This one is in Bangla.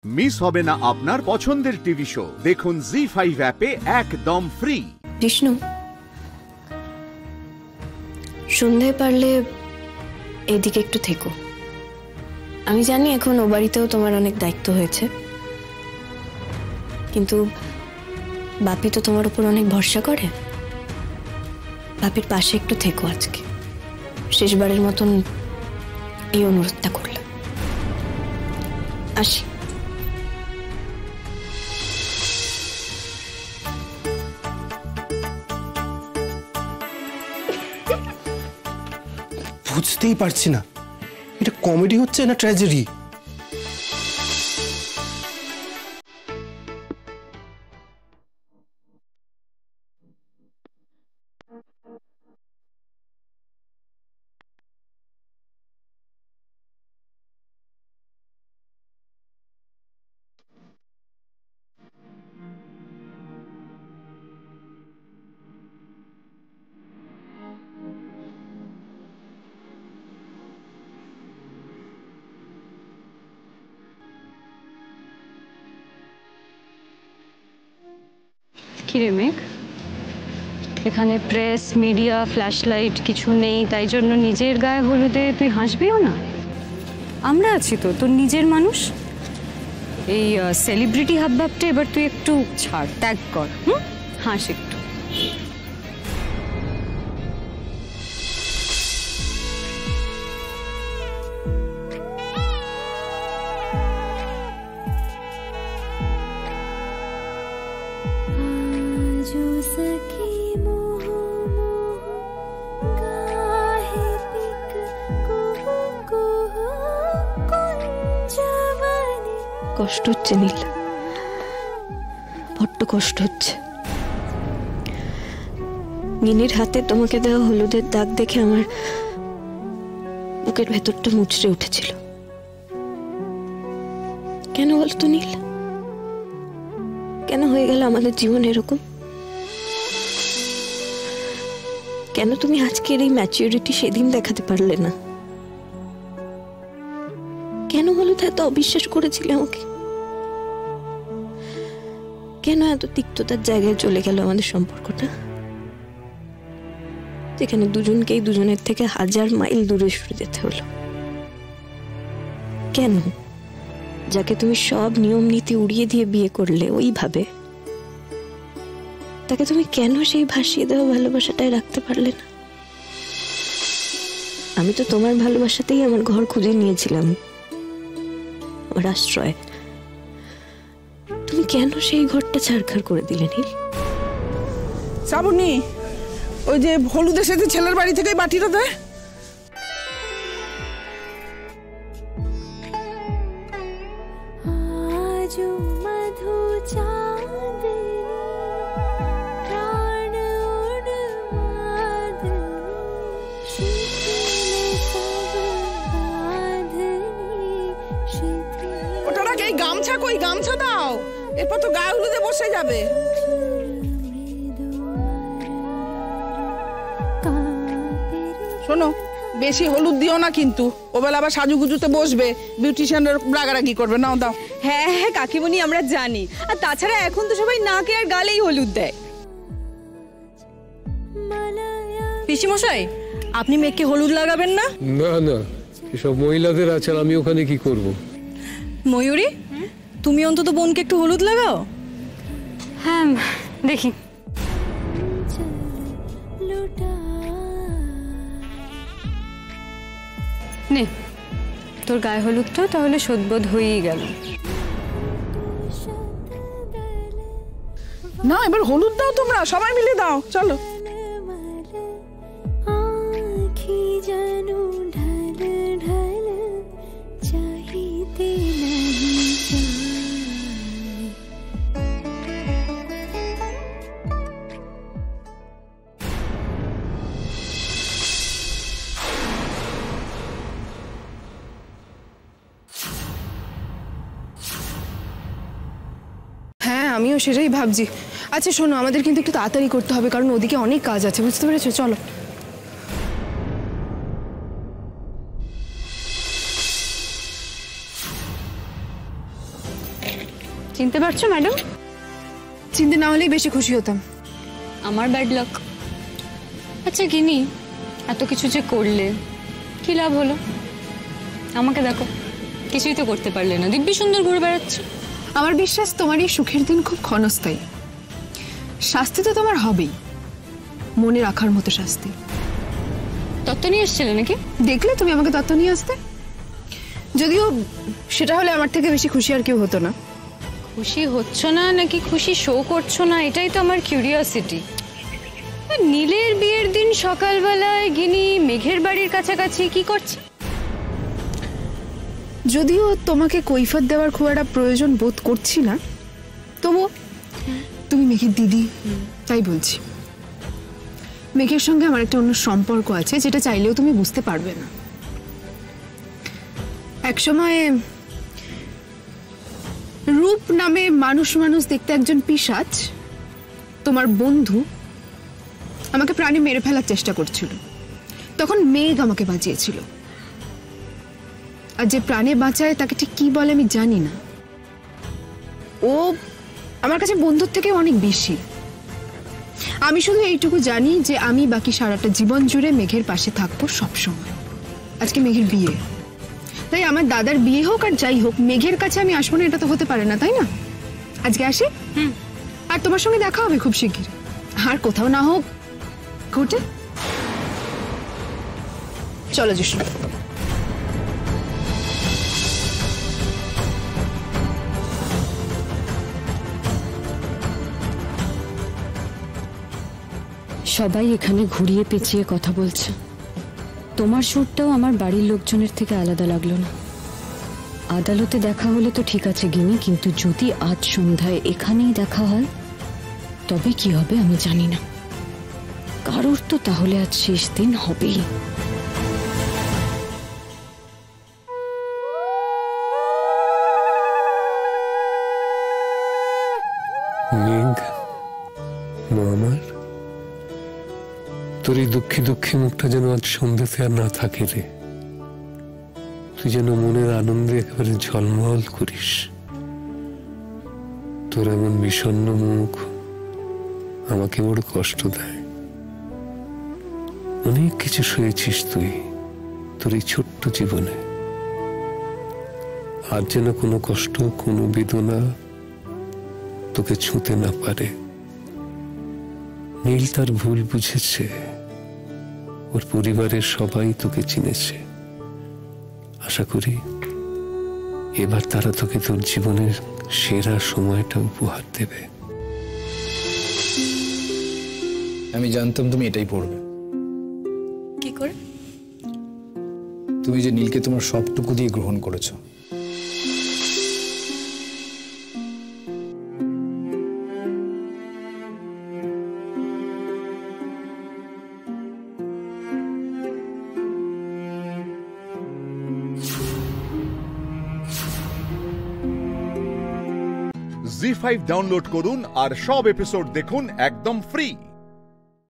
মিস হবে না আপনার পছন্দের টিভি শো। দেখুন জি5 অ্যাপে একদম ফ্রি। বিষ্ণু, সন্ধ্যায় পারলে এদিকে একটু থেকো। আমি জানি এখন ও বাড়িতেও তোমার অনেক দায়িত্ব হয়েছে, কিন্তু বাপি তো তোমার উপর অনেক ভরসা করে। বাপির পাশে একটু থেকো আজকে, শেষবারের মতন এই অনুরোধটা করলাম। আসি। বুঝতেই পারছি না এটা কমেডি হচ্ছে না ট্র্যাজেডি। কিরে মেঘ, এখানে প্রেস মিডিয়া ফ্ল্যাশ লাইট কিছু নেই, তাই জন্য নিজের গায়ে হলুদে তুই হাসবিও না? আমরা আছি তো, তোর নিজের মানুষ। এই সেলিব্রিটি হাবভাবটা এবার তুই একটু ছাড়, ত্যাগ কর। হাস একটু। কষ্ট হচ্ছে নীল, বড্ড কষ্ট হচ্ছে। মিনির হাতে তোমাকে দেওয়া হলুদের দাগ দেখে আমার বুকের ভেতরটা মুচড়ে উঠেছিল। কেন বলতো নীল, কেন হয়ে গেল আমাদের জীবন এরকম? কেন তুমি আজকের এই ম্যাচিউরিটি সেদিন দেখাতে পারলে না? কেন হলুদ এত অবিশ্বাস করেছিলে আমাকে? কেন এত তিক্ততার জায়গায় চলে গেল আমাদের সম্পর্কটা, যেখানে দুজনকেই দুজনের থেকে 1000 মাইল দূরে সরে যেতে হলো? কেন যাকে তুমি সব নিয়ম নীতি উড়িয়ে দিয়ে বিয়ে করলে ওইভাবে, তাকে তুমি কেন সেই ভাসিয়ে দেওয়া ভালোবাসাটাই রাখতে পারলে না? আমি তো তোমার ভালোবাসাতেই আমার ঘর খুঁজে নিয়েছিলাম, আমার আশ্রয়। তুমি কেন সেই ঘরটা ছাড়খাড় করে দিলে নীল? শ্রাবণী, ওই যে হলুদের সাথে ছেলের বাড়ি থেকে বাটিটা দেয়। গামছা কই, গামছা দাও, এরপর তো গায়ে হলুদে বসে যাবে। শোনো, বেশি হলুদ দিও না কিন্তু, ওবেলা আবার সাজুগুজুতে বসবে, বিউটিশিয়ানের রাগারাগি করবে। নাও দাও। হ্যাঁ হ্যাঁ কাকিমণি, আমরা জানি। আর তাছাড়া এখন তো সবাই নাকে আর গালেই হলুদ দেয়। পিসিমশাই, আপনি মেয়েকে হলুদ লাগাবেন না? না না, এসব মহিলাদের আছে, আমি ওখানে কি করব? ময়ূরী, তুমি অন্তত বোনকে একটু হলুদ লাগাও। হ্যাঁ দেখি। নে, তোর গায়ে হলুদটা তাহলে শোধবোধ হয়েই গেল। না, এবার হলুদ দাও, তোমরা সবাই মিলে দাও, চলো। হ্যাঁ, আমিও সেটাই ভাবছি। আচ্ছা শোনো, আমাদের কিন্তু একটু তাড়াতাড়ি করতে হবে, কারণ ওদিকে অনেক কাজ আছে, বুঝতে পেরেছো? চলো। চিনতে পারছো ম্যাডাম? চিনতে না হলেই বেশি খুশি হতাম। আমার ব্যাড লাক। আচ্ছা গিনি, এত কিছু যে করলে কি লাভ হলো? আমাকে দেখো, কিছুই তো করতে পারলে না, দিব্যি সুন্দর ঘুরে বেড়াচ্ছে। আমার বিশ্বাস তোমার এই সুখের দিন খুব ক্ষণস্থায়ী। শাস্তি তো তোমার হবেই, মনে রাখার মতো শাস্তি। তত্ত্ব নিয়ে এসেছিলে নাকি? দেখলে তুমি আমাকে তত্ত্ব নিয়ে আসতে। যদিও সেটা হলে আমার থেকে বেশি খুশি আর কেউ হতো না। খুশি হচ্ছ না নাকি খুশি শো করছো না, এটাই তো আমার কিউরিওসিটি। নীলের বিয়ের দিন সকালবেলায় গিনি মেঘের বাড়ির কাছাকাছি কি করছে? যদিও তোমাকে কৈফিয়ত দেওয়ার খুব একটা প্রয়োজন বোধ করছি না, তবু তুমি মেঘের দিদি, তাই বলছি। মেঘের সঙ্গে আমার একটা অন্য সম্পর্ক আছে, যেটা চাইলেও তুমি বুঝতে পারবে না। একসময় রূপ নামে মানুষ দেখতে একজন পিশাচ, তোমার বন্ধু, আমাকে প্রাণে মেরে ফেলার চেষ্টা করছিল। তখন মেঘ আমাকে বাঁচিয়েছিল। আর যে প্রাণে বাঁচায় তাকে ঠিক কি বলে আমি জানি না। ও আমার কাছে বন্ধুর থেকে অনেক বেশি। আমি শুধু এইটুকু জানি যে আমি বাকি সারাটা জীবন জুড়ে মেঘের পাশে থাকবো সবসময়। আজকে মেঘের বিয়ে, তাই আমার দাদার বিয়ে হোক আর যাই হোক, মেঘের কাছে আমি আসবো না এটা তো হতে পারে না, তাই না? আজকে আসি, আর তোমার সঙ্গে দেখা হবে খুব শিগগির। আর কোথাও না হোক ঘুরতে চলো জিষ্ণু। সবাই এখানে ঘুরিয়ে পেঁচিয়ে কথা বলছে, তোমার সুরটাও আমার বাড়ির লোকজনের থেকে আলাদা লাগলো না। আদালতে দেখা হলে তো ঠিক আছে গিনি, কিন্তু যদি আজ সন্ধ্যায় এখানেই দেখা হয় তবে কি হবে আমি জানি না। কারোর তো তাহলে আজ শেষ দিন হবেই। মেঘ, আমার তোর এই দুঃখী মুখটা যেন আজ সন্ধ্যেতে আর না থাকে রে। তুই যেন মনের আনন্দে একেবারে ঝলমল করিস। তোর এমন বিষণ্ণ মুখ আমাকে বড় কষ্ট দেয়। অনেক কিছু সয়েছিস তুই তোর এই ছোট্ট জীবনে। আর যেন কোনো কষ্ট, কোনো বেদনা তোকে ছুঁতে না পারে। নীল তার ভুল বুঝেছে, ওর পরিবারের সবাই তোকে চিনেছে। আশা করি এবার তারা তোকে তোর জীবনের সেরা সময়টা উপহার দেবে। আমি জানতাম তুমি এটাই পড়বে। কি করে? তুমি যে নীলকে তোমার সবটুকু দিয়ে গ্রহণ করেছো। জি5 ডাউনলোড করুন আর সব এপিসোড দেখুন একদম ফ্রি।